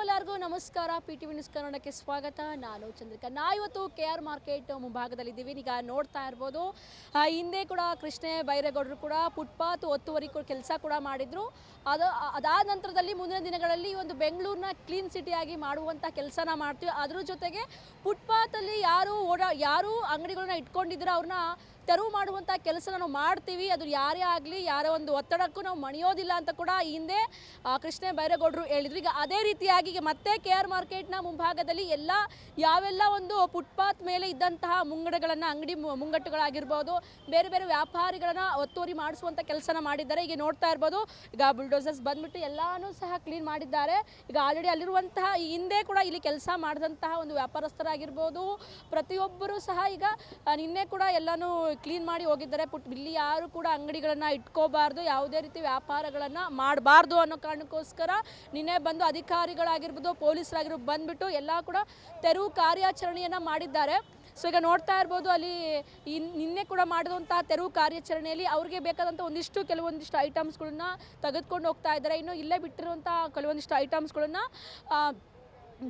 ಎಲ್ಲರಿಗೂ ನಮಸ್ಕಾರ. PTV news ಕನ್ನಡಕ್ಕೆ ಸ್ವಾಗತ. ನಾನು ಚಂದ್ರಿಕಾ. ಇವತ್ತು KR ಮಾರ್ಕೆಟ್ ಮುಂಭಾಗದಲ್ಲಿದ್ದೀವಿ. ಈಗ ನೋಡ್ತಾ ಇರ್ಬೋದು, ಹಿಂದೆ ಕೂಡ ಕೃಷ್ಣ ಬೈರೇಗೌಡರು ಕೂಡ ಫುಟ್ಪಾತ್ ಒತ್ತುವರಿ ಕೆಲಸ ಕೂಡ ಮಾಡಿದ್ರು. ಅದಾದ ನಂತರದಲ್ಲಿ ಮುಂದಿನ ದಿನಗಳಲ್ಲಿ ಒಂದು ಬೆಂಗಳೂರನ್ನ ಕ್ಲೀನ್ ಸಿಟಿಯಾಗಿ ಮಾಡುವಂಥ ಕೆಲಸನ ಮಾಡ್ತೀವಿ. ಅದ್ರ ಜೊತೆಗೆ ಫುಟ್ಪಾತಲ್ಲಿ ಯಾರು ಅಂಗಡಿಗಳನ್ನ ಇಟ್ಕೊಂಡಿದ್ರು ಅವ್ರನ್ನ ತೆರವು ಮಾಡುವಂಥ ಕೆಲಸ ನಾವು ಮಾಡ್ತೀವಿ. ಅದು ಯಾರೇ ಆಗಲಿ, ಯಾರ ಒಂದು ಒತ್ತಡಕ್ಕೂ ನಾವು ಮಣಿಯೋದಿಲ್ಲ ಅಂತ ಕೂಡ ಹಿಂದೆ ಕೃಷ್ಣ ಬೈರೇಗೌಡರು ಹೇಳಿದ್ರು. ಈಗ ಅದೇ ರೀತಿಯಾಗಿ ಈಗ ಮತ್ತೆ KR ಮಾರ್ಕೆಟ್ನ ಮುಂಭಾಗದಲ್ಲಿ ಯಾವೆಲ್ಲ ಒಂದು ಫುಟ್ಪಾತ್ ಮೇಲೆ ಇದ್ದಂತಹ ಅಂಗಡಿ ಮುಂಗಟ್ಟುಗಳಾಗಿರ್ಬೋದು, ಬೇರೆ ಬೇರೆ ವ್ಯಾಪಾರಿಗಳನ್ನ ಒತ್ತುವರಿ ಮಾಡಿಸುವಂಥ ಕೆಲಸನ ಮಾಡಿದ್ದಾರೆ. ಈಗ ನೋಡ್ತಾ ಇರ್ಬೋದು, ಈಗ ಬುಲ್ಡೋಸರ್ಸ್ ಬಂದ್ಬಿಟ್ಟು ಎಲ್ಲಾನು ಸಹ ಕ್ಲೀನ್ ಮಾಡಿದ್ದಾರೆ. ಈಗ ಆಲ್ರೆಡಿ ಅಲ್ಲಿರುವಂತಹ ಹಿಂದೆ ಕೂಡ ಇಲ್ಲಿ ಕೆಲಸ ಮಾಡಿದಂತಹ ಒಂದು ವ್ಯಾಪಾರಸ್ಥರಾಗಿರ್ಬೋದು, ಪ್ರತಿಯೊಬ್ಬರು ಸಹ ಈಗ ನಿನ್ನೆ ಕೂಡ ಎಲ್ಲಾನು ಕ್ಲೀನ್ ಮಾಡಿ ಹೋಗಿದ್ದಾರೆ. ಇಲ್ಲಿ ಯಾರು ಕೂಡ ಅಂಗಡಿಗಳನ್ನ ಇಟ್ಕೋಬಾರ್ದು, ಯಾವುದೇ ರೀತಿ ವ್ಯಾಪಾರಗಳನ್ನ ಮಾಡಬಾರ್ದು ಅನ್ನೋ ಕಾರಣಕ್ಕೋಸ್ಕರ ನಿನ್ನೆ ಬಂದು ಅಧಿಕಾರಿಗಳಾಗಿರ್ಬೋದು, ಪೊಲೀಸರಾಗಿರ್ಬೋದು ಬಂದ್ಬಿಟ್ಟು ಎಲ್ಲ ಕೂಡ ತೆರವು ಕಾರ್ಯಾಚರಣೆಯನ್ನ ಮಾಡಿದ್ದಾರೆ. ಸೊ ಈಗ ನೋಡ್ತಾ ಇರ್ಬೋದು, ಅಲ್ಲಿ ನಿನ್ನೆ ಕೂಡ ಮಾಡಿದಂಥ ತೆರವು ಕಾರ್ಯಾಚರಣೆಯಲ್ಲಿ ಅವ್ರಿಗೆ ಬೇಕಾದಂಥ ಕೆಲವೊಂದಿಷ್ಟು ಐಟಮ್ಸ್ಗಳನ್ನ ತೆಗೆದುಕೊಂಡು ಹೋಗ್ತಾ ಇದ್ದಾರೆ. ಇನ್ನು ಇಲ್ಲೇ ಬಿಟ್ಟಿರುವಂಥ ಕೆಲವೊಂದಿಷ್ಟು ಐಟಮ್ಸ್ಗಳನ್ನ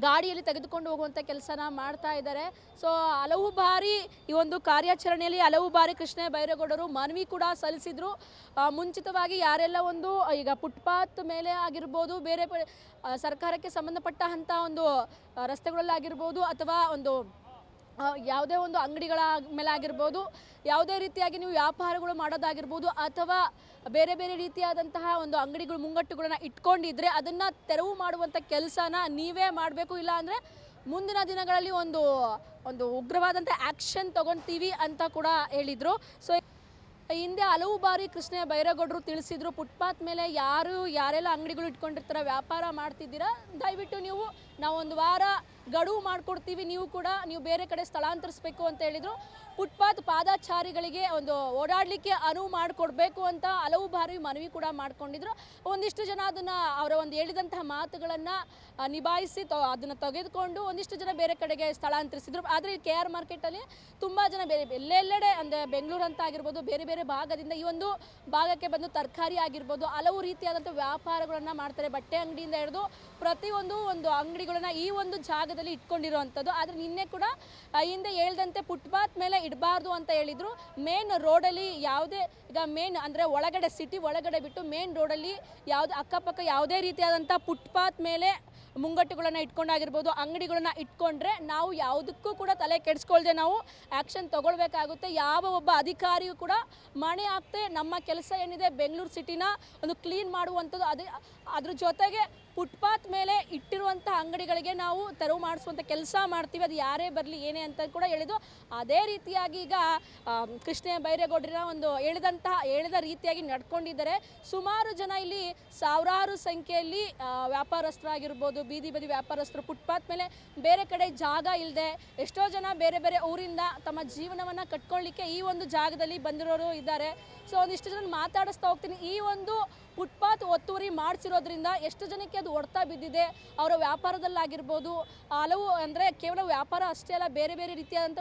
ಗಾಡಿಯಲ್ಲಿ ತೆಗೆದುಕೊಂಡು ಹೋಗುವಂಥ ಕೆಲಸನ ಮಾಡ್ತಾ ಇದ್ದಾರೆ. ಸೊ ಹಲವು ಬಾರಿ ಈ ಒಂದು ಕಾರ್ಯಾಚರಣೆಯಲ್ಲಿ ಕೃಷ್ಣ ಬೈರೇಗೌಡರು ಮನವಿ ಕೂಡ ಸಲ್ಲಿಸಿದ್ರು. ಮುಂಚಿತವಾಗಿ ಯಾರೆಲ್ಲ ಈಗ ಫುಟ್ಪಾತ್ ಮೇಲೆ ಆಗಿರ್ಬೋದು, ಬೇರೆ ಸರ್ಕಾರಕ್ಕೆ ಸಂಬಂಧಪಟ್ಟಂಥ ಒಂದು ರಸ್ತೆಗಳಲ್ಲಾಗಿರ್ಬೋದು, ಅಥವಾ ಯಾವುದೇ ಒಂದು ಅಂಗಡಿಗಳ ಮೇಲೆ ಆಗಿರ್ಬೋದು, ಯಾವುದೇ ರೀತಿಯಾಗಿ ನೀವು ವ್ಯಾಪಾರಗಳು ಮಾಡೋದಾಗಿರ್ಬೋದು, ಅಥವಾ ಬೇರೆ ಬೇರೆ ರೀತಿಯಾದಂತಹ ಒಂದು ಅಂಗಡಿಗಳು ಮುಂಗಟ್ಟುಗಳನ್ನ ಇಟ್ಕೊಂಡಿದ್ರೆ ಅದನ್ನು ತೆರವು ಮಾಡುವಂಥ ಕೆಲಸನ ನೀವೇ ಮಾಡಬೇಕು. ಇಲ್ಲ ಅಂದರೆ ಮುಂದಿನ ದಿನಗಳಲ್ಲಿ ಒಂದು ಉಗ್ರವಾದಂಥ ಆ್ಯಕ್ಷನ್ ತಗೊಳ್ತೀವಿ ಅಂತ ಕೂಡ ಹೇಳಿದರು. ಸೊ ಹಿಂದೆ ಹಲವು ಬಾರಿ ಕೃಷ್ಣ ಬೈರೇಗೌಡರು ತಿಳಿಸಿದ್ರು, ಫುಟ್ಪಾತ್ ಮೇಲೆ ಯಾರೆಲ್ಲ ಅಂಗಡಿಗಳು ಇಟ್ಕೊಂಡಿರ್ತಾರೆ, ವ್ಯಾಪಾರ ಮಾಡ್ತಿದ್ದೀರಾ, ದಯವಿಟ್ಟು ನಾವು ಒಂದು ವಾರ ಗಡುವು ಮಾಡಿಕೊಡ್ತೀವಿ, ನೀವು ಬೇರೆ ಕಡೆ ಸ್ಥಳಾಂತರಿಸಬೇಕು ಅಂತ ಹೇಳಿದರು. ಫುಟ್ಪಾತ್ ಪಾದಚಾರಿಗಳಿಗೆ ಓಡಾಡಲಿಕ್ಕೆ ಅನುವು ಮಾಡಿಕೊಡ್ಬೇಕು ಅಂತ ಹಲವು ಬಾರಿ ಮನವಿ ಕೂಡ ಮಾಡ್ಕೊಂಡಿದ್ರು. ಒಂದಿಷ್ಟು ಜನ ಅದನ್ನು ಅವರ ಹೇಳಿದಂತಹ ಮಾತುಗಳನ್ನು ನಿಭಾಯಿಸಿ ಅದನ್ನು ತೆಗೆದುಕೊಂಡು ಒಂದಿಷ್ಟು ಜನ ಬೇರೆ ಕಡೆಗೆ ಸ್ಥಳಾಂತರಿಸಿದ್ರು. ಆದರೆ KR ಮಾರ್ಕೆಟಲ್ಲಿ ತುಂಬ ಜನ ಎಲ್ಲೆಲ್ಲೆಡೆ ಅಂದರೆ ಬೆಂಗಳೂರು ಅಂತ ಆಗಿರ್ಬೋದು, ಬೇರೆ ಬೇರೆ ಭಾಗದಿಂದ ಈ ಒಂದು ಭಾಗಕ್ಕೆ ಬಂದು ತರಕಾರಿ ಆಗಿರ್ಬೋದು, ಹಲವು ರೀತಿಯಾದಂಥ ವ್ಯಾಪಾರಗಳನ್ನು ಮಾಡ್ತಾರೆ. ಬಟ್ಟೆ ಅಂಗಡಿಯಿಂದ ಹಿಡಿದು ಪ್ರತಿಯೊಂದು ಅಂಗಡಿಗಳನ್ನ ಈ ಒಂದು ಜಾಗದಲ್ಲಿ ಇಟ್ಕೊಂಡಿರುವಂಥದ್ದು. ಆದರೆ ನಿನ್ನೆ ಕೂಡ ಹಿಂದೆ ಹೇಳ್ದಂತೆ ಫುಟ್ಪಾತ್ ಮೇಲೆ ಇಡಬಾರ್ದು ಅಂತ ಹೇಳಿದರು. ಮೇನ್ ರೋಡಲ್ಲಿ ಈಗ ಮೇನ್ ಅಂದರೆ ಒಳಗಡೆ ಸಿಟಿ ಒಳಗಡೆ ಬಿಟ್ಟು ಮೇನ್ ರೋಡಲ್ಲಿ ಅಕ್ಕಪಕ್ಕ ಯಾವುದೇ ರೀತಿಯಾದಂಥ ಫುಟ್ಪಾತ್ ಮೇಲೆ ಮುಂಗಟ್ಟುಗಳನ್ನು ಇಟ್ಕೊಂಡಾಗಿರ್ಬೋದು, ಅಂಗಡಿಗಳನ್ನ ಇಟ್ಕೊಂಡ್ರೆ ನಾವು ಯಾವುದಕ್ಕೂ ಕೂಡ ತಲೆ ಕೆಡಿಸ್ಕೊಳ್ದೆ ನಾವು ಆ್ಯಕ್ಷನ್ ತಗೊಳ್ಬೇಕಾಗುತ್ತೆ. ಯಾವ ಒಬ್ಬ ಅಧಿಕಾರಿಯೂ ಕೂಡ ಮಣೆ ಹಾಕ್ತೆ ನಮ್ಮ ಕೆಲಸ ಏನಿದೆ ಬೆಂಗಳೂರು ಸಿಟಿನ ಕ್ಲೀನ್ ಮಾಡುವಂಥದ್ದು. ಅದ್ರ ಜೊತೆಗೆ ಫುಟ್ಪಾತ್ ಮೇಲೆ ಇಟ್ಟಿರುವಂಥ ಅಂಗಡಿಗಳಿಗೆ ನಾವು ತೆರವು ಮಾಡಿಸುವಂಥ ಕೆಲಸ ಮಾಡ್ತೀವಿ, ಅದು ಯಾರೇ ಬರಲಿ ಏನೇ ಅಂತ ಕೂಡ ಹೇಳಿದ್ದು. ಅದೇ ರೀತಿಯಾಗಿ ಈಗ ಕೃಷ್ಣ ಬೈರೇಗೌಡರ ಹೇಳಿದ ರೀತಿಯಾಗಿ ನಡ್ಕೊಂಡಿದ್ದಾರೆ. ಸುಮಾರು ಜನ ಇಲ್ಲಿ ಸಾವಿರಾರು ಸಂಖ್ಯೆಯಲ್ಲಿ ವ್ಯಾಪಾರಸ್ಥರಾಗಿರ್ಬೋದು, ಬೀದಿ ಬದಿ ವ್ಯಾಪಾರಸ್ಥರು ಫುಟ್ಪಾತ್ ಮೇಲೆ ಬೇರೆ ಕಡೆ ಜಾಗ ಇಲ್ಲದೆ ಎಷ್ಟೋ ಜನ ಬೇರೆ ಬೇರೆ ಊರಿಂದ ತಮ್ಮ ಜೀವನವನ್ನು ಕಟ್ಕೊಳ್ಳಿಕ್ಕೆ ಈ ಒಂದು ಜಾಗದಲ್ಲಿ ಬಂದಿರೋರು ಇದ್ದಾರೆ. ಸೊ ಒಂದಿಷ್ಟು ಜನ ಮಾತಾಡಿಸ್ತಾ ಹೋಗ್ತೀನಿ. ಈ ಫುಟ್ಪಾತ್ ಒತ್ತುವರಿ ಮಾಡಿಸಿರೋದ್ರಿಂದ ಎಷ್ಟು ಜನಕ್ಕೆ ಅದು ಹೊಡ್ತಾ ಬಿದ್ದಿದೆ, ಅವರ ವ್ಯಾಪಾರದಲ್ಲಾಗಿರ್ಬೋದು, ಹಲವು ಅಂದರೆ ಕೇವಲ ವ್ಯಾಪಾರ ಅಷ್ಟೇ ಅಲ್ಲ, ಬೇರೆ ಬೇರೆ ರೀತಿಯಾದಂಥ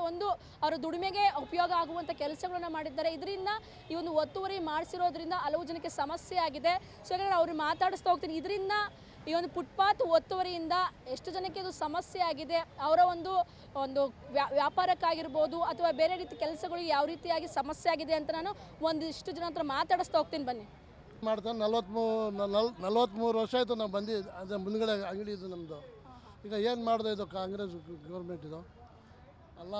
ಅವರ ದುಡಿಮೆಗೆ ಉಪಯೋಗ ಆಗುವಂಥ ಕೆಲಸಗಳನ್ನು ಮಾಡಿದ್ದಾರೆ. ಇದರಿಂದ ಈ ಒತ್ತುವರಿ ಮಾಡಿಸಿರೋದ್ರಿಂದ ಹಲವು ಜನಕ್ಕೆ ಸಮಸ್ಯೆ ಆಗಿದೆ. ಸೊ ಹಾಗಾಗಿ ಅವ್ರು ಮಾತಾಡಿಸ್ತಾ ಹೋಗ್ತೀನಿ. ಇದರಿಂದ ಈ ಫುಟ್ಪಾತ್ ಒತ್ತುವರಿಯಿಂದ ಎಷ್ಟು ಜನಕ್ಕೆ ಇದು ಸಮಸ್ಯೆ ಆಗಿದೆ, ಅವರ ವ್ಯಾಪಾರಕ್ಕಾಗಿರ್ಬೋದು ಅಥವಾ ಬೇರೆ ರೀತಿ ಕೆಲಸಗಳಿಗೆ ಯಾವ ರೀತಿಯಾಗಿ ಸಮಸ್ಯೆ ಆಗಿದೆ ಅಂತ ನಾನು ಒಂದಿಷ್ಟು ಜನ ಹತ್ರ ಮಾತಾಡಿಸ್ತಾ ಹೋಗ್ತೀನಿ. ಬನ್ನಿ. ಮಾಡ್ತಾನೆ 43 ವರ್ಷ ಆಯಿತು ನಾವು ಬಂದು. ಅದೇ ಮುಂದ್ಗಡೆ ಅಂಗಡಿ ಇದು ನಮ್ಮದು. ಈಗ ಏನು ಮಾಡಿದೆ ಇದು ಕಾಂಗ್ರೆಸ್ ಗೌರ್ಮೆಂಟ್ ಇದು ಎಲ್ಲ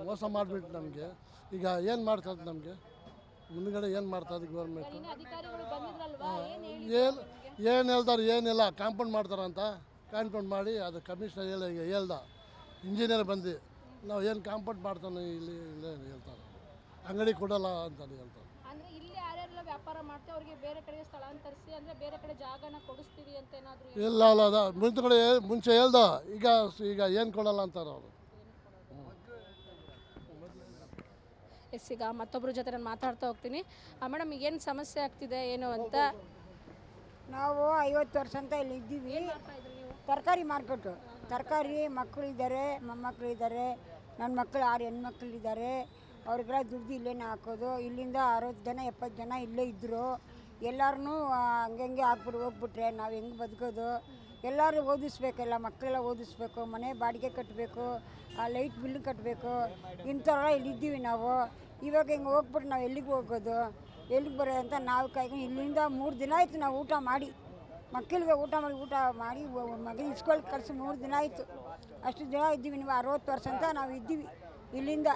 ಮೋಸ ಮಾಡಿಬಿಟ್ಟು ನಮಗೆ. ಈಗ ಏನು ಮಾಡ್ತದೆ ನಮಗೆ ಮುಂದ್ಗಡೆ ಏನು ಮಾಡ್ತದೆ ಗೌರ್ಮೆಂಟ್? ಏನು ಹೇಳ್ತಾರೆ, ಏನಿಲ್ಲ ಕಾಂಪೌಂಡ್ ಮಾಡ್ತಾರಂತ. ಕಾಂಪೌಂಡ್ ಮಾಡಿ ಅದು ಕಮಿಷನರ್ ಹೇಳ್ದ, ಇಂಜಿನಿಯರ್ ಬಂದು ನಾವು ಏನು ಕಾಂಪೌಂಡ್ ಮಾಡ್ತಾನೆ ಇಲ್ಲಿ ಹೇಳ್ತಾರೆ, ಅಂಗಡಿ ಕೊಡಲ್ಲ ಅಂತ ಹೇಳ್ತಾರೆ. ವ್ಯಾಪಾರ ಮಾಡ್ತೀವಿ, ಅವರಿಗೆ ಬೇರೆ ಕಡೆ ಸ್ಥಳಾಂತರಿಸಿ ಅಂದರೆ ಬೇರೆ ಕಡೆ ಜಾಗನ ಕೊಡಿಸ್ತೀವಿ ಅಂತ ಏನಾದರೂ? ಇಲ್ಲ ಅದ ಮುಂಚೆ ಹೇಳ್ದ, ಈಗ ಏನು ಕೊಡಲ್ಲ ಅಂತಾರೆ ಅವರು. ಈಗ ಮತ್ತೊಬ್ಬರ ಜೊತೆ ನಾನು ಮಾತಾಡ್ತಾ ಹೋಗ್ತೀನಿ. ಮೇಡಮ್, ಏನು ಸಮಸ್ಯೆ ಆಗ್ತಿದೆ ಏನು ಅಂತ? ನಾವು 50 ವರ್ಷ ಅಂತ ಇಲ್ಲಿ ಇದ್ದೀವಿ. ತರಕಾರಿ ಮಾರ್ಕೆಟು, ತರಕಾರಿ ಮಕ್ಕಳಿದ್ದಾರೆ, ಮೊಮ್ಮಕ್ಕಳು ಇದ್ದಾರೆ, ನನ್ನ ಮಕ್ಕಳು 6 ಹೆಣ್ಮಕ್ಳಿದ್ದಾರೆ. ಅವ್ರಿಗೆಲ್ಲ ದುಡ್ಡು ಇಲ್ಲೇನೆ ಹಾಕೋದು. ಇಲ್ಲಿಂದ 60 ಜನ 70 ಜನ ಇಲ್ಲೇ ಇದ್ದರು. ಎಲ್ಲರೂ ಹಂಗೆ ಹಾಕ್ಬಿಟ್ಟು ಹೋಗ್ಬಿಟ್ರೆ ನಾವು ಹೆಂಗೆ ಬದುಕೋದು? ಎಲ್ಲರೂ ಓದಿಸ್ಬೇಕೆಲ್ಲ, ಮಕ್ಕಳೆಲ್ಲ ಓದಿಸ್ಬೇಕು, ಮನೆ ಬಾಡಿಗೆ ಕಟ್ಟಬೇಕು, ಲೈಟ್ ಬಿಲ್ ಕಟ್ಟಬೇಕು. ಇಂಥವ್ರೆಲ್ಲ ಇಲ್ಲಿದ್ದೀವಿ ನಾವು. ಇವಾಗ ಹಿಂಗೆ ಹೋಗ್ಬಿಟ್ಟು ನಾವು ಎಲ್ಲಿಗೆ ಹೋಗೋದು, ಎಲ್ಲಿಗೆ ಬರೋದು ಅಂತ ನಾವು ಕಾಯ್ಕೊಂಡು ಇಲ್ಲಿಂದ 3 ದಿನ ಆಯಿತು ನಾವು ಊಟ ಮಾಡಿ, ಮಕ್ಕಳಿಗೆ ಊಟ ಮಾಡಿ ಮಗನ ಇಸ್ಕೊಳ್ ಕಳಿಸಿ 3 ದಿನ ಆಯಿತು. ಅಷ್ಟು ದಿನ ಇದ್ದೀವಿ. ನೀವು 60 ವರ್ಷ ಅಂತ ನಾವು ಇದ್ದೀವಿ. ಇಲ್ಲಿಂದ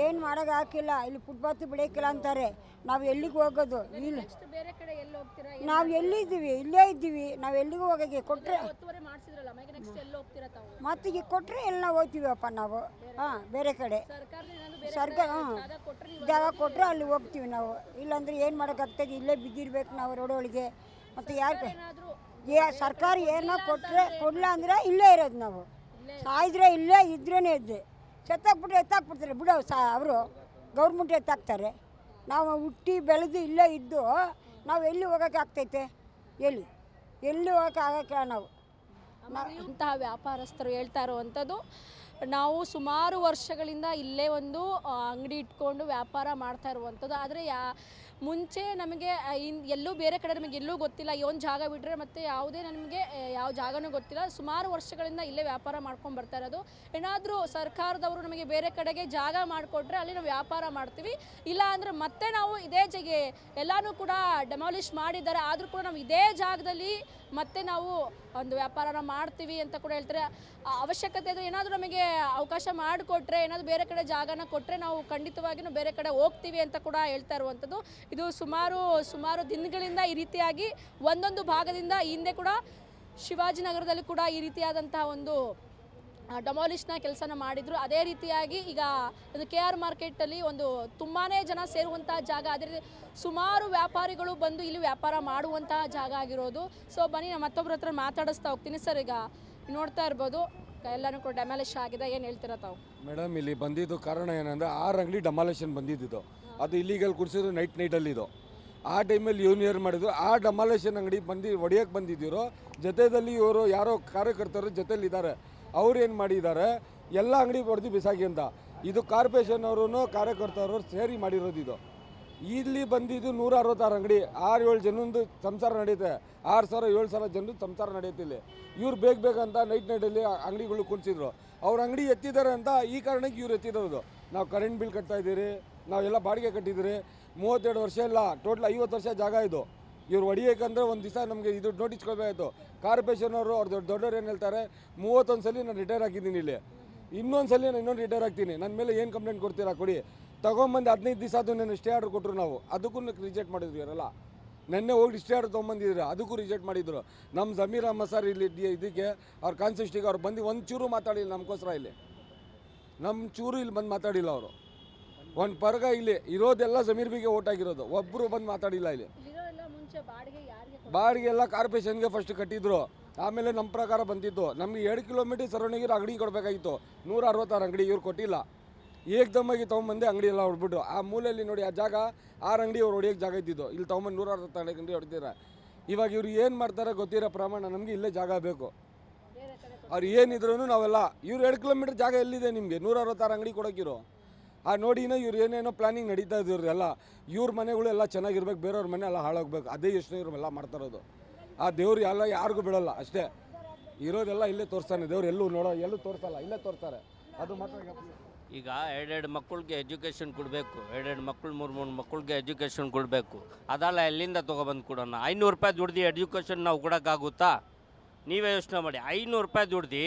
ಏನು ಮಾಡೋಕೆ ಹಾಕಿಲ್ಲ, ಇಲ್ಲಿ ಫುಟ್ಪಾತ್ ಬಿಡೋಕ್ಕಿಲ್ಲ ಅಂತಾರೆ. ನಾವು ಎಲ್ಲಿಗೆ ಹೋಗೋದು? ಇಲ್ಲ, ಬೇರೆ ಕಡೆ ಎಲ್ಲಿ ಹೋಗ್ತೀರಾ? ನಾವು ಎಲ್ಲಿದ್ದೀವಿ? ಇಲ್ಲೇ ಇದ್ದೀವಿ. ನಾವು ಎಲ್ಲಿಗೂ ಹೋಗೋಕ್ಕೆ ಕೊಟ್ಟರೆ ಒತ್ತುವರಿ ಮಾಡಿಸಿದ್ರಲ್ಲ, ನೆಕ್ಸ್ಟ್ ಎಲ್ಲಿ ಹೋಗ್ತೀರಾ ತಾವು? ಮತ್ತೆ ಈಗ ಕೊಟ್ಟರೆ ಎಲ್ಲ ಹೋಗ್ತೀವಪ್ಪ ನಾವು. ಬೇರೆ ಕಡೆ ಸರ್ಕಾರ ಜಾಗ ಕೊಟ್ಟರೆ ಅಲ್ಲಿ ಹೋಗ್ತೀವಿ ನಾವು. ಇಲ್ಲಾಂದರೆ ಏನು ಮಾಡೋಕ್ಕಾಗ್ತದೆ? ಇಲ್ಲೇ ಬಿದ್ದಿರ್ಬೇಕು ನಾವು ರೋಡೊಳಗೆ. ಮತ್ತು ಯಾರು ಸರ್ಕಾರ ಏನೋ ಕೊಡಲ್ಲ ಅಂದರೆ ಇಲ್ಲೇ ಇರೋದು ನಾವು. ಸಾಯಿದ್ರೆ ಇಲ್ಲೇ ಇದ್ರೇ ಇದ್ದೆ, ಸತ್ತಾಕ್ಬಿಟ್ರೆ ಎತ್ತಾಕ್ಬಿಡ್ತಾರೆ ಬಿಡೋ ಅವರು ಗೌರ್ಮೆಂಟ್ ಎತ್ತಾಕ್ತಾರೆ. ನಾವು ಹುಟ್ಟಿ ಬೆಳೆದು ಇಲ್ಲೇ ಇದ್ದು ನಾವು ಎಲ್ಲಿ ಹೋಗೋಕ್ಕೆ ಆಗ್ತೈತೆ? ಎಲ್ಲಿ ಹೋಗೋಕ್ಕೆ ಆಗೋಕ್ಕಿಲ್ಲ ನಾವು. ಇಂತಹ ವ್ಯಾಪಾರಸ್ಥರು ಹೇಳ್ತಾ ಇರುವಂಥದ್ದು, ನಾವು ಸುಮಾರು ವರ್ಷಗಳಿಂದ ಇಲ್ಲೇ ಒಂದು ಅಂಗಡಿ ಇಟ್ಕೊಂಡು ವ್ಯಾಪಾರ ಮಾಡ್ತಾ ಇರುವಂಥದ್ದು. ಆದರೆ ಮುಂಚೆ ನಮಗೆ ಎಲ್ಲೂ ಬೇರೆ ಕಡೆ ನಮಗೆ ಎಲ್ಲೂ ಗೊತ್ತಿಲ್ಲ. ಈ ಒಂದು ಜಾಗ ಬಿಟ್ಟರೆ ಮತ್ತು ಯಾವುದೇ ನಮಗೆ ಯಾವ ಜಾಗನೂ ಗೊತ್ತಿಲ್ಲ. ಸುಮಾರು ವರ್ಷಗಳಿಂದ ಇಲ್ಲೇ ವ್ಯಾಪಾರ ಮಾಡ್ಕೊಂಡು ಬರ್ತಾ ಇರೋದು. ಏನಾದರೂ ಸರ್ಕಾರದವರು ನಮಗೆ ಬೇರೆ ಕಡೆಗೆ ಜಾಗ ಮಾಡಿಕೊಟ್ರೆ ಅಲ್ಲಿ ನಾವು ವ್ಯಾಪಾರ ಮಾಡ್ತೀವಿ. ಇಲ್ಲ ಅಂದರೆ ಮತ್ತೆ ನಾವು ಇದೇ ಜಾಗ ಎಲ್ಲನೂ ಕೂಡ ಡೆಮಾಲಿಷ್ ಮಾಡಿದ್ದಾರೆ, ಆದರೂ ಕೂಡ ನಾವು ಇದೇ ಜಾಗದಲ್ಲಿ ಮತ್ತೆ ನಾವು ಒಂದು ವ್ಯಾಪಾರನ ಮಾಡ್ತೀವಿ ಅಂತ ಕೂಡ ಹೇಳ್ತಾರೆ. ಅವಶ್ಯಕತೆ ಇದ್ದರೆ ಏನಾದರೂ ನಮಗೆ ಅವಕಾಶ ಮಾಡಿಕೊಟ್ರೆ, ಏನಾದರೂ ಬೇರೆ ಕಡೆ ಜಾಗನ ಕೊಟ್ಟರೆ ನಾವು ಖಂಡಿತವಾಗಿಯೂ ಬೇರೆ ಕಡೆ ಹೋಗ್ತೀವಿ ಅಂತ ಕೂಡ ಹೇಳ್ತಾ ಇರುವಂಥದ್ದು. ಇದು ಸುಮಾರು ದಿನಗಳಿಂದ ಈ ರೀತಿಯಾಗಿ ಒಂದೊಂದು ಭಾಗದಿಂದ ಹಿಂದೆ ಕೂಡ ಶಿವಾಜಿನಗರದಲ್ಲಿ ಕೂಡ ಈ ರೀತಿಯಾದಂತಹ ಒಂದು ಡೆಮಾಲಿಷ್ನ ಕೆಲಸನ ಮಾಡಿದರು. ಅದೇ ರೀತಿಯಾಗಿ ಈಗ ಇದು KR ಮಾರ್ಕೆಟಲ್ಲಿ ಒಂದು ತುಂಬಾ ಜನ ಸೇರುವಂತಹ ಜಾಗ, ಅದೇ ರೀತಿ ಸುಮಾರು ವ್ಯಾಪಾರಿಗಳು ಬಂದು ಇಲ್ಲಿ ವ್ಯಾಪಾರ ಮಾಡುವಂತಹ ಜಾಗ ಆಗಿರೋದು. ಸೊ ಬನ್ನಿ ನಾನು ಮತ್ತೊಬ್ಬರ ಹತ್ರ ಮಾತಾಡಿಸ್ತಾ ಹೋಗ್ತೀನಿ. ಸರ್, ಈಗ ನೋಡ್ತಾ ಇರ್ಬೋದು ಎಲ್ಲನೂ ಕೂಡ ಡೆಮಾಲಿಷ್ ಆಗಿದೆ, ಏನು ಹೇಳ್ತೀರಾ ತಾವು? ಮೇಡಮ್, ಇಲ್ಲಿ ಬಂದಿದ್ದು ಕಾರಣ ಏನಂದರೆ 6 ಅಂಗಡಿ ಡೆಮಾಲಿಷನ್ ಬಂದಿದ್ದು. ಅದು ಇಲ್ಲಿಗಲ್ ಕುಡಿಸಿದ್ರು ನೈಟಲ್ಲಿದ್ದು. ಆ ಟೈಮಲ್ಲಿ ಯೂನಿಯರ್ ಮಾಡಿದ್ರು. ಆ ಡೆಮಾಲಿಷನ್ ಅಂಗಡಿ ಹೊಡೆಯೋಕ್ಕೆ ಬಂದಿದ್ದರು. ಜೊತೆಯಲ್ಲಿ ಇವರು ಯಾರೋ ಕಾರ್ಯಕರ್ತರು ಜೊತೆಲಿದ್ದಾರೆ. ಅವ್ರು ಏನು ಮಾಡಿದ್ದಾರೆ, ಎಲ್ಲ ಅಂಗಡಿ ಹೊಡೆದು ಬಿಸಾಕಿ ಅಂತ. ಇದು ಕಾರ್ಪೊರೇಷನ್ ಅವರು ಕಾರ್ಯಕರ್ತರು ಸೇರಿ ಮಾಡಿರೋದು. ಇದು ಇಲ್ಲಿ ಬಂದಿದ್ದು 166 ಅಂಗಡಿ, 6-7 ಜನದ್ದು ಸಂಸಾರ ನಡೆಯುತ್ತೆ. 6,000-7,000 ಜನದ್ದು ಸಂಸಾರ ನಡೆಯುತ್ತೆ ಇಲ್ಲಿ. ಇವ್ರು ಬೇಕಂತ ನೈಟಲ್ಲಿ ಅಂಗಡಿಗಳು ಕುಣಿಸಿದ್ರು. ಅವ್ರ ಅಂಗಡಿ ಎತ್ತಿದ್ದಾರೆ ಅಂತ ಈ ಕಾರಣಕ್ಕೆ ಇವ್ರು ಎತ್ತಿರೋದು. ನಾವು ಕರೆಂಟ್ ಬಿಲ್ ಕಟ್ತಾ ಇದ್ದೀರಿ, ನಾವೆಲ್ಲ ಬಾಡಿಗೆ ಕಟ್ಟಿದ್ದೀರಿ. 32 ವರ್ಷ ಇಲ್ಲ, ಟೋಟಲ್ 50 ವರ್ಷ ಜಾಗ ಇದು. ಇವ್ರು ಹೊಡಿಯೋಕ್ಕಂದ್ರೆ ಒಂದು ದಿವಸ ನಮಗೆ ಇದು ನೋಟಿಸ್ ಕೊಡಬೇಕಾಯ್ತು. ಕಾರ್ಪೊರೇಷನ್ ಅವರು ಅವ್ರು ದೊಡ್ಡವ್ರು ಏನು ಹೇಳ್ತಾರೆ, 31 ಸಲ ನಾನು ರಿಟೈರ್ ಆಗಿದ್ದೀನಿ ಇಲ್ಲಿ, ಇನ್ನೊಂದು ಸಲ ನಾನು ಇನ್ನೊಂದು ರಿಟೈರ್ ಆಗ್ತೀನಿ, ನನ್ನ ಮೇಲೆ ಏನು ಕಂಪ್ಲೇಂಟ್ ಕೊಡ್ತೀರಾ ಕೊಡಿ. ತೊಗೊಂಬಂದು 15 ದಿವಸ ಅದು ನಾನು ಸ್ಟೇ ಆರ್ಡರ್ ಕೊಟ್ಟರು. ನಾವು ಅದಕ್ಕೂ ರಿಜೆಕ್ಟ್ ಮಾಡಿದ್ವಿ. ಇವರೆಲ್ಲ ನೆನ್ನೆ ಹೋಗಿ ಸ್ಟೇ ಆರ್ಡರ್ ತೊಗೊಂಬಂದಿದ್ರು, ಅದಕ್ಕೂ ರಿಜೆಕ್ಟ್ ಮಾಡಿದ್ರು. ನಮ್ಮ ಜಮೀರ್ ಅಹಮ್ಮದ್ ಸರ್ ಇಲ್ಲಿ ಇದಕ್ಕೆ ಅವ್ರ ಕಾನ್ಸ್ಟಿಟ್ಯೂಷನ್ಗೆ ಅವ್ರು ಬಂದು ಒಂದು ಚೂರು ಮಾತಾಡಿಲ್ಲ ನಮಗೋಸ್ಕರ. ಇಲ್ಲಿ ನಮ್ಮ ಚೂರು ಇಲ್ಲಿ ಬಂದು ಮಾತಾಡಿಲ್ಲ ಅವರು. ಒಂದು ಪರ್ಗ ಇಲ್ಲಿ ಇರೋದೆಲ್ಲ ಜಮೀರ್ ಬಿಗೆ ಓಟ್ ಆಗಿರೋದು, ಒಬ್ಬರು ಬಂದು ಮಾತಾಡಿಲ್ಲ. ಇಲ್ಲಿ ಬಾಡಿಗೆ ಎಲ್ಲ ಕಾರ್ಪೊರೇಷನ್ಗೆ ಫಸ್ಟ್ ಕಟ್ಟಿದ್ರು, ಆಮೇಲೆ ನಮ್ಮ ಪ್ರಕಾರ ಬಂದಿತ್ತು. ನಮಗೆ 2 ಕಿಲೋಮೀಟರ್ ಸರೌಂಡಿಂಗ್ ಅಂಗಡಿ ಕೊಡಬೇಕಾಗಿತ್ತು. 166 ಅಂಗಡಿ ಇವ್ರು ಕೊಟ್ಟಿಲ್ಲ. ಏಕ್ದಮ್ಮಾಗಿ ತೊಗೊಂಬಂದೆ ಅಂಗಡಿ ಎಲ್ಲ ಹೊಡ್ಬಿಟ್ಟು ಆ ಮೂಲೆಯಲ್ಲಿ ನೋಡಿ, ಆ ಜಾಗ 6 ಅಂಗಡಿ ಅವ್ರು ಹೊಡಿಯೋಕ್ಕೆ ಜಾಗ ಇದ್ದಿದ್ದು. ಇಲ್ಲಿ ತೊಗೊಂಬಂದು 160 ಅಂಗಡಿ ಹೊಡ್ತಿದ್ದಾರೆ. ಇವಾಗ ಇವ್ರು ಏನು ಮಾಡ್ತಾರೆ ಗೊತ್ತಿರೋ ಪ್ರಮಾಣ, ನಮಗೆ ಇಲ್ಲೇ ಜಾಗ ಬೇಕು. ಅವ್ರು ಏನಿದ್ರು ನಾವೆಲ್ಲ ಇವ್ರು 2 ಕಿಲೋಮೀಟರ್ ಜಾಗ ಎಲ್ಲಿದೆ ನಿಮಗೆ 166 ಅಂಗಡಿ ಕೊಡೋಕ್ಕಿರೋ? ನೋಡಿನ ಇವ್ರು ಏನೇನೋ ಪ್ಲಾನಿಂಗ್ ನಡೀತಾ ಇದ್ರು ಎಲ್ಲ. ಇವ್ರ ಮನೆಗಳೆಲ್ಲ ಚೆನ್ನಾಗಿರ್ಬೇಕು, ಬೇರೆಯವ್ರ ಮನೆ ಎಲ್ಲ ಹಾಳಾಗಬೇಕು, ಅದೇ ಯೋಚನೆ ಇವ್ರೆಲ್ಲ ಮಾಡ್ತಾರೋದು. ಆ ದೇವ್ರು ಎಲ್ಲ ಯಾರಿಗೂ ಬಿಡೋಲ್ಲ ಅಷ್ಟೇ. ಇರೋದೆಲ್ಲ ಇಲ್ಲೇ ತೋರಿಸ್ತಾನೆ ದೇವ್ರು, ಎಲ್ಲೂ ತೋರಿಸಲ್ಲ, ಇಲ್ಲೇ ತೋರಿಸ್ತಾರೆ. ಅದು ಮಾತ್ರ ಈಗ 2 ಮಕ್ಕಳಿಗೆ ಎಜುಕೇಷನ್ ಕೊಡಬೇಕು, 2 ಮಕ್ಕಳು 3 ಮಕ್ಕಳಿಗೆ ಎಜುಕೇಷನ್ ಕೊಡಬೇಕು. ಅದಲ್ಲ ಎಲ್ಲಿಂದ ತೊಗೊಬಂದು ಕೊಡೋಣ? 500 ರೂಪಾಯಿ ದುಡ್ದು ಎಜುಕೇಷನ್ ನಾವು ಕೊಡೋಕ್ಕಾಗುತ್ತಾ? ನೀವೇ ಯೋಚನೆ ಮಾಡಿ. 500 ರೂಪಾಯಿ ದುಡ್ದು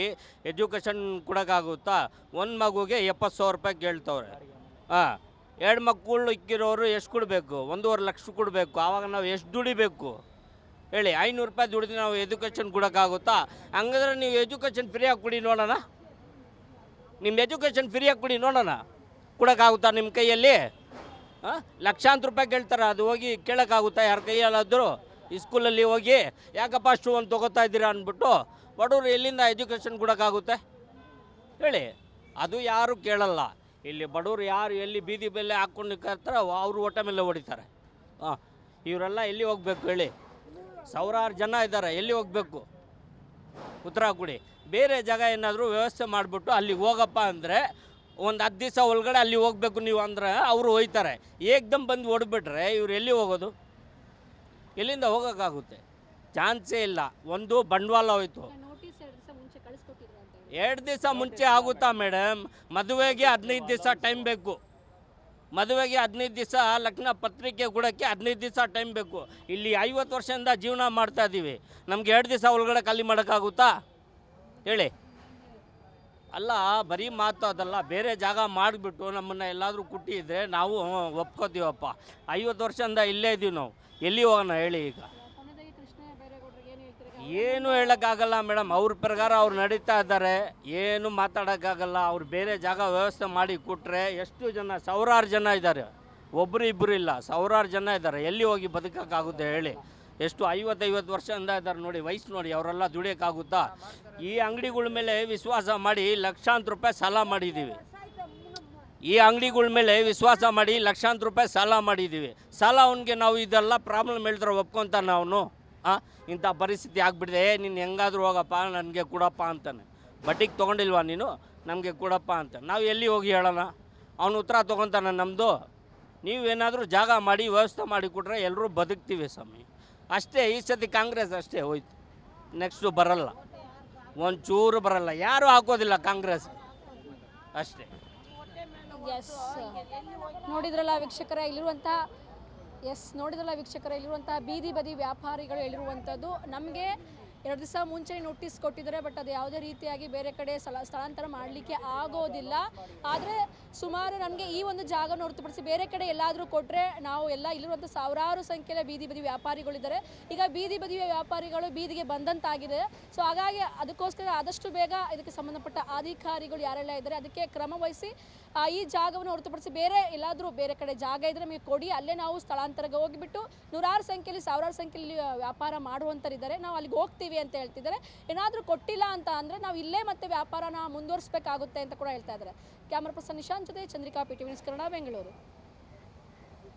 ಎಜುಕೇಷನ್ ಕೊಡೋಕ್ಕಾಗುತ್ತಾ? ಒಂದು ಮಗುಗೆ 70,000 ರೂಪಾಯಿ ಕೇಳ್ತವ್ರೆ. 2 ಮಕ್ಕಳು ಇಕ್ಕಿರೋರು ಎಷ್ಟು ಕೊಡಬೇಕು? 1.5 ಲಕ್ಷ ಕೊಡಬೇಕು. ಆವಾಗ ನಾವು ಎಷ್ಟು ದುಡಿಬೇಕು ಹೇಳಿ? 500 ರೂಪಾಯಿ ದುಡ್ದು ನಾವು ಎಜುಕೇಷನ್ ಕೊಡೋಕ್ಕಾಗುತ್ತಾ? ಹಂಗಂದ್ರೆ ನೀವು ಎಜುಕೇಷನ್ ಫ್ರೀಯಾಗಿ ಕೊಡಿ ನೋಡೋಣ. ನಿಮ್ಮ ಎಜುಕೇಷನ್ ಫ್ರೀಯಾಗಿ ಕೊಡಿ ನೋಡೋಣ, ಕೊಡೋಕ್ಕಾಗುತ್ತಾ ನಿಮ್ಮ ಕೈಯಲ್ಲಿ? ಲಕ್ಷಾಂತರ ರೂಪಾಯಿ ಕೇಳ್ತಾರೆ, ಅದು ಹೋಗಿ ಕೇಳೋಕ್ಕಾಗುತ್ತಾ ಯಾರ ಕೈಯಲ್ಲಾದರೂ? ಈ ಸ್ಕೂಲಲ್ಲಿ ಹೋಗಿ ಯಾಕಪ್ಪ ಅಷ್ಟು ಒಂದು ತೊಗೋತಾ ಇದ್ದೀರಾ ಅಂದ್ಬಿಟ್ಟು ಬಡವರು ಎಲ್ಲಿಂದ ಎಜುಕೇಷನ್ ಕೊಡೋಕ್ಕಾಗುತ್ತೆ ಹೇಳಿ? ಅದು ಯಾರು ಕೇಳಲ್ಲ. ಇಲ್ಲಿ ಬಡವರು ಯಾರು ಎಲ್ಲಿ ಬೀದಿ ಬೆಲೆ ಹಾಕ್ಕೊಂಡು ನಿಂತಿರ್ತಾರೋ ಅವರು ಹೊಟ್ಟೆ ಮೇಲೆ ಹೊಡಿತಾರೆ. ಇವರೆಲ್ಲ ಎಲ್ಲಿ ಹೋಗಬೇಕು ಹೇಳಿ? ಸಾವಿರಾರು ಜನ ಇದ್ದಾರೆ, ಎಲ್ಲಿ ಹೋಗಬೇಕು? ಉತ್ತರ ಕೊಡಿ. ಬೇರೆ ಜಾಗ ಏನಾದರೂ ವ್ಯವಸ್ಥೆ ಮಾಡಿಬಿಟ್ಟು ಅಲ್ಲಿಗೆ ಹೋಗಪ್ಪ ಅಂದರೆ ಒಂದು 10 ದಿವಸ ಒಳಗಡೆ ಅಲ್ಲಿ ಹೋಗಬೇಕು ನೀವು ಅಂದರೆ ಅವರು ಹೋಯ್ತಾರೆ. ಏಕ್ದಮ್ ಬಂದು ಹೊಡ್ಬಿಟ್ರೆ ಇವ್ರು ಎಲ್ಲಿ ಹೋಗೋದು? ಎಲ್ಲಿಂದ ಹೋಗೋಕ್ಕಾಗುತ್ತೆ? ಚಾನ್ಸೇ ಇಲ್ಲ. ಒಂದು ಬಂಡವಾಳ ಹೋಯ್ತು. 2 ದಿವಸ ಮುಂಚೆ ಆಗುತ್ತಾ ಮೇಡಮ್? ಮದುವೆಗೆ 15 ದಿವಸ ಟೈಮ್ ಬೇಕು. ಮದುವೆಗೆ 15 ದಿವಸ, ಲಗ್ನ ಪತ್ರಿಕೆ ಕೊಡೋಕ್ಕೆ 15 ದಿವಸ ಟೈಮ್ ಬೇಕು. ಇಲ್ಲಿ 50 ವರ್ಷದಿಂದ ಜೀವನ ಮಾಡ್ತಾ ಇದ್ದೀವಿ. ನಮ್ಗೆ 2 ದಿವಸ ಒಳಗಡೆ ಖಾಲಿ ಮಾಡೋಕ್ಕಾಗುತ್ತಾ ಹೇಳಿ? ಅಲ್ಲ, ಬರೀ ಮಾತು ಅದಲ್ಲ, ಬೇರೆ ಜಾಗ ಮಾಡಿಬಿಟ್ಟು ನಮ್ಮನ್ನು ಎಲ್ಲಾದರೂ ಕುಟ್ಟಿದ್ರೆ ನಾವು ಒಪ್ಕೋತೀವಪ್ಪ. 50 ವರ್ಷದಿಂದ ಇಲ್ಲೇ ಇದ್ದೀವಿ ನಾವು, ಎಲ್ಲಿ ಹೋಗೋಣ ಹೇಳಿ? ಈಗ ಏನು ಹೇಳೋಕ್ಕಾಗಲ್ಲ ಮೇಡಮ್. ಅವ್ರ ಪ್ರಕಾರ ಅವ್ರು ನಡೀತಾ ಇದ್ದಾರೆ, ಏನು ಮಾತಾಡೋಕ್ಕಾಗಲ್ಲ. ಅವ್ರು ಬೇರೆ ಜಾಗ ವ್ಯವಸ್ಥೆ ಮಾಡಿ ಕೊಟ್ಟರೆ ಎಷ್ಟು ಜನ, ಸಾವಿರಾರು ಜನ ಇದ್ದಾರೆ, ಒಬ್ಬರು ಇಬ್ಬರು ಇಲ್ಲ, ಸಾವಿರಾರು ಜನ ಇದ್ದಾರೆ. ಎಲ್ಲಿ ಹೋಗಿ ಬದುಕೋಕ್ಕಾಗುತ್ತೆ ಹೇಳಿ? ಎಷ್ಟು 50 ವರ್ಷದಿಂದ ಇದ್ದಾರೆ ನೋಡಿ, ವಯಸ್ಸು ನೋಡಿ, ಅವರೆಲ್ಲ ದುಡಿಯೋಕ್ಕಾಗುತ್ತಾ? ಈ ಅಂಗಡಿಗಳ ಮೇಲೆ ವಿಶ್ವಾಸ ಮಾಡಿ ಲಕ್ಷಾಂತರ ರೂಪಾಯಿ ಸಾಲ ಮಾಡಿದ್ದೀವಿ. ಈ ಅಂಗಡಿಗಳ ಮೇಲೆ ವಿಶ್ವಾಸ ಮಾಡಿ ಲಕ್ಷಾಂತರ ರೂಪಾಯಿ ಸಾಲ ಮಾಡಿದ್ದೀವಿ. ಸಾಲ ಅವನಿಗೆ ನಾವು ಇದೆಲ್ಲ ಪ್ರಾಬ್ಲಮ್ ಹೇಳಿದ್ರೆ ಒಪ್ಕೊತಾನೆ ಅವನು? ಇಂಥ ಪರಿಸ್ಥಿತಿ ಆಗಿಬಿಟ್ಟಿದೆ, ನೀನು ಹೆಂಗಾದರೂ ಹೋಗಪ್ಪ, ನನಗೆ ಕೊಡಪ್ಪ ಅಂತಾನೆ. ಬಡ್ಡಿಗೆ ತೊಗೊಂಡಿಲ್ವಾ ನೀನು, ನಮಗೆ ಕೊಡಪ್ಪ ಅಂತ. ನಾವು ಎಲ್ಲಿ ಹೋಗಿ ಹೇಳೋಣ? ಅವನು ಉತ್ತರ ತೊಗೊತಾನೆ ನಮ್ಮದು? ನೀವೇನಾದರೂ ಜಾಗ ಮಾಡಿ ವ್ಯವಸ್ಥೆ ಮಾಡಿ ಕೊಟ್ರೆ ಎಲ್ಲರೂ ಬದುಕ್ತೀವಿ ಸ್ವಾಮಿ. ಅಷ್ಟೇ. ಈ ಸತಿ ಕಾಂಗ್ರೆಸ್ ಅಷ್ಟೇ ಹೋಯ್ತು, ನೆಕ್ಸ್ಟು ಬರಲ್ಲ, ಒಂಚೂರು ಬರಲ್ಲ, ಯಾರೂ ಹಾಕೋದಿಲ್ಲ ಕಾಂಗ್ರೆಸ್, ಅಷ್ಟೇ. ಎಸ್, ನೋಡಿದ್ರಲ್ಲ ವೀಕ್ಷಕರೇ, ಇಲ್ಲಿರುವಂತಹ ಬೀದಿ ಬದಿ ವ್ಯಾಪಾರಿಗಳು ಹೇಳಿರುವಂಥದ್ದು. ನಮಗೆ 2 ದಿವಸ ಮುಂಚೆ ನೋಟಿಸ್ ಕೊಟ್ಟಿದ್ದಾರೆ, ಬಟ್ ಅದು ಯಾವುದೇ ರೀತಿಯಾಗಿ ಬೇರೆ ಕಡೆ ಸ್ಥಳಾಂತರ ಮಾಡಲಿಕ್ಕೆ ಆಗೋದಿಲ್ಲ. ಆದರೆ ಸುಮಾರು ನನಗೆ ಈ ಒಂದು ಜಾಗನ ಹೊರತುಪಡಿಸಿ ಬೇರೆ ಕಡೆ ಎಲ್ಲಾದರೂ ಕೊಟ್ಟರೆ ನಾವು ಎಲ್ಲ ಇಲ್ಲಿರುವಂಥ ಸಾವಿರಾರು ಸಂಖ್ಯೆಯ ಬೀದಿ ಬದಿ ವ್ಯಾಪಾರಿಗಳಿದ್ದಾರೆ. ಈಗ ಬೀದಿ ಬದಿ ವ್ಯಾಪಾರಿಗಳು ಬೀದಿಗೆ ಬಂದಂತಾಗಿದೆ. ಸೊ ಹಾಗಾಗಿ ಅದಕ್ಕೋಸ್ಕರ ಆದಷ್ಟು ಬೇಗ ಇದಕ್ಕೆ ಸಂಬಂಧಪಟ್ಟ ಅಧಿಕಾರಿಗಳು ಯಾರೆಲ್ಲ ಇದ್ದಾರೆ ಅದಕ್ಕೆ ಕ್ರಮ ವಹಿಸಿ ಈ ಜಾಗವನ್ನು ಹೊರತುಪಡಿಸಿ ಎಲ್ಲಾದರೂ ಬೇರೆ ಕಡೆ ಜಾಗ ಇದ್ದರೆ ನಮಗೆ ಕೊಡಿ, ಅಲ್ಲೇ ನಾವು ಸ್ಥಳಾಂತರಕ್ಕೆ ಹೋಗಿಬಿಟ್ಟು ನೂರಾರು ಸಂಖ್ಯೆಯಲ್ಲಿ, ಸಾವಿರಾರು ಸಂಖ್ಯೆಯಲ್ಲಿ ವ್ಯಾಪಾರ ಮಾಡುವಂಥರಿದ್ದಾರೆ, ನಾವು ಅಲ್ಲಿಗೆ ಹೋಗ್ತೀವಿ ಅಂತ ಹೇಳ್ತಿದ್ದಾರೆ. ಏನಾದರೂ ಕೊಟ್ಟಿಲ್ಲ ಅಂತ ಅಂದರೆ ನಾವು ಇಲ್ಲೇ ಮತ್ತೆ ವ್ಯಾಪಾರನ ಮುಂದುವರಿಸಬೇಕಾಗುತ್ತೆ ಅಂತ ಕೂಡ ಹೇಳ್ತಾ ಇದ್ದಾರೆ. ಕ್ಯಾಮರಾ ಪರ್ಸನ್ ನಿಶಾಂತ್ ಜೊತೆ ಚಂದ್ರಿಕಾ, PTV ನ್ಯೂಸ್ ಕನ್ನಡ, ಬೆಂಗಳೂರು.